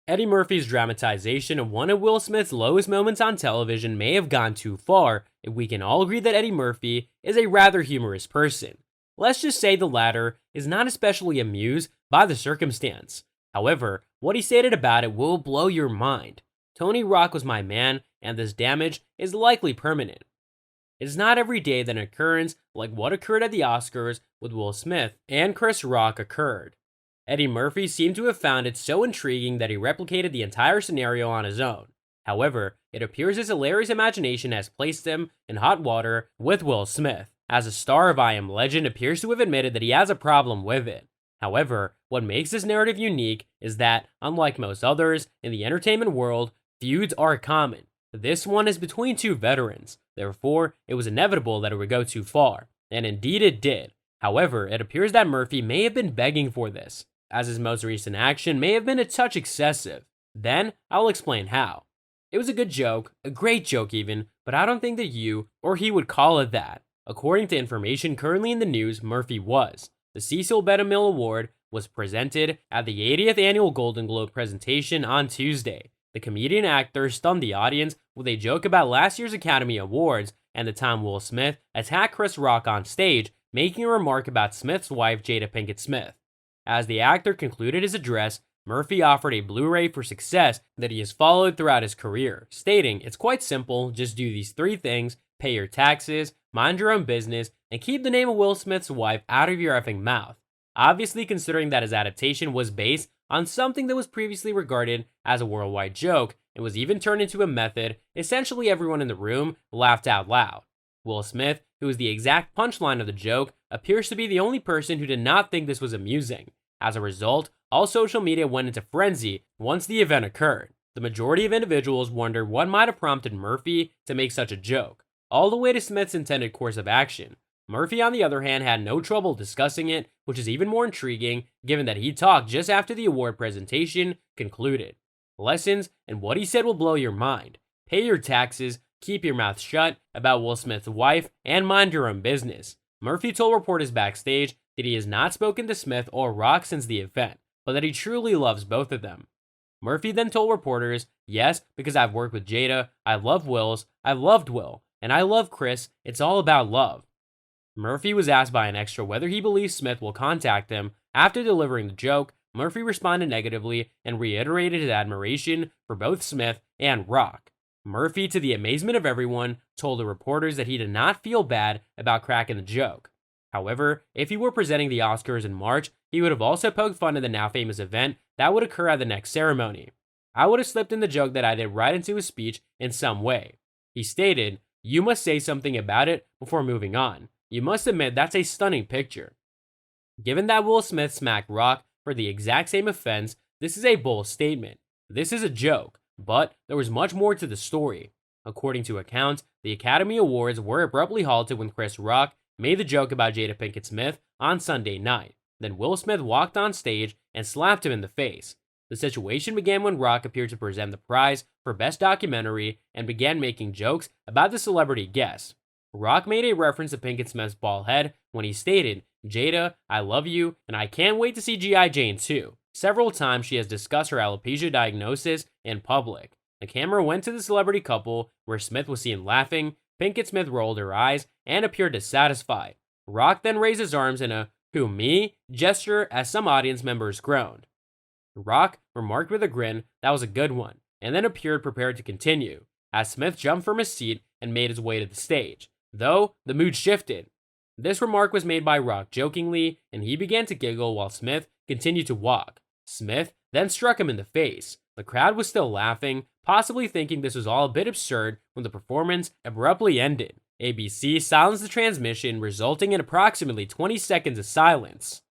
Eddie Murphy's dramatization of one of Will Smith's lowest moments on television may have gone too far if we can all agree that Eddie Murphy is a rather humorous person. Let's just say the latter is not especially amused by the circumstance. However, what he stated about it will blow your mind. Tony Rock was my man, and this damage is likely permanent. It is not every day that an occurrence like what occurred at the Oscars with Will Smith and Chris Rock occurred. Eddie Murphy seemed to have found it so intriguing that he replicated the entire scenario on his own. However, it appears his hilarious imagination has placed him in hot water with Will Smith, as a star of I Am Legend appears to have admitted that he has a problem with it. However, what makes this narrative unique is that, unlike most others in the entertainment world, feuds are common. This one is between two veterans, therefore, it was inevitable that it would go too far, and indeed it did. However, it appears that Murphy may have been begging for this, as his most recent action may have been a touch excessive. Then, I'll explain how. It was a good joke, a great joke even, but I don't think that you or he would call it that. According to information currently in the news, Murphy was. The Cecil B. DeMille Award was presented at the 80th annual Golden Globe presentation on Tuesday. The comedian actor stunned the audience with a joke about last year's Academy Awards and the time Will Smith attacked Chris Rock on stage, making a remark about Smith's wife Jada Pinkett Smith. As the actor concluded his address, Murphy offered a Blu-ray for success that he has followed throughout his career, stating, "It's quite simple, just do these three things: pay your taxes, mind your own business, and keep the name of Will Smith's wife out of your effing mouth." Obviously, considering that his adaptation was based on something that was previously regarded as a worldwide joke and was even turned into a method, essentially everyone in the room laughed out loud. Will Smith, who is the exact punchline of the joke, appears to be the only person who did not think this was amusing. As a result, all social media went into frenzy once the event occurred. The majority of individuals wondered what might have prompted Murphy to make such a joke, all the way to Smith's intended course of action. Murphy, on the other hand, had no trouble discussing it, which is even more intriguing given that he talked just after the award presentation concluded. Lessons, and what he said will blow your mind. Pay your taxes, keep your mouth shut about Will Smith's wife, and mind your own business. Murphy told reporters backstage that he has not spoken to Smith or Rock since the event, but that he truly loves both of them. Murphy then told reporters, "Yes, because I've worked with Jada, I love Will's, I loved Will, and I love Chris, it's all about love." Murphy was asked by an extra whether he believes Smith will contact him. After delivering the joke, Murphy responded negatively and reiterated his admiration for both Smith and Rock. Murphy, to the amazement of everyone, told the reporters that he did not feel bad about cracking the joke. However, if he were presenting the Oscars in March, he would have also poked fun at the now famous event that would occur at the next ceremony. "I would have slipped in the joke that I did right into his speech in some way." He stated, "You must say something about it before moving on. You must admit that's a stunning picture." Given that Will Smith smacked Rock for the exact same offense, this is a bold statement. This is a joke, but there was much more to the story. According to accounts, the Academy Awards were abruptly halted when Chris Rock made the joke about Jada Pinkett Smith on Sunday night. Then Will Smith walked on stage and slapped him in the face. The situation began when Rock appeared to present the prize for Best Documentary and began making jokes about the celebrity guest. Rock made a reference to Pinkett Smith's bald head when he stated, "Jada, I love you, and I can't wait to see G.I. Jane 2. Several times she has discussed her alopecia diagnosis in public." The camera went to the celebrity couple, where Smith was seen laughing. Pinkett Smith rolled her eyes and appeared dissatisfied. Rock then raised his arms in a "who me" gesture as some audience members groaned. Rock remarked with a grin that was a good one, and then appeared prepared to continue, as Smith jumped from his seat and made his way to the stage. Though, the mood shifted. This remark was made by Rock jokingly, and he began to giggle while Smith continued to walk. Smith then struck him in the face. The crowd was still laughing, possibly thinking this was all a bit absurd when the performance abruptly ended. ABC silenced the transmission, resulting in approximately 20 seconds of silence.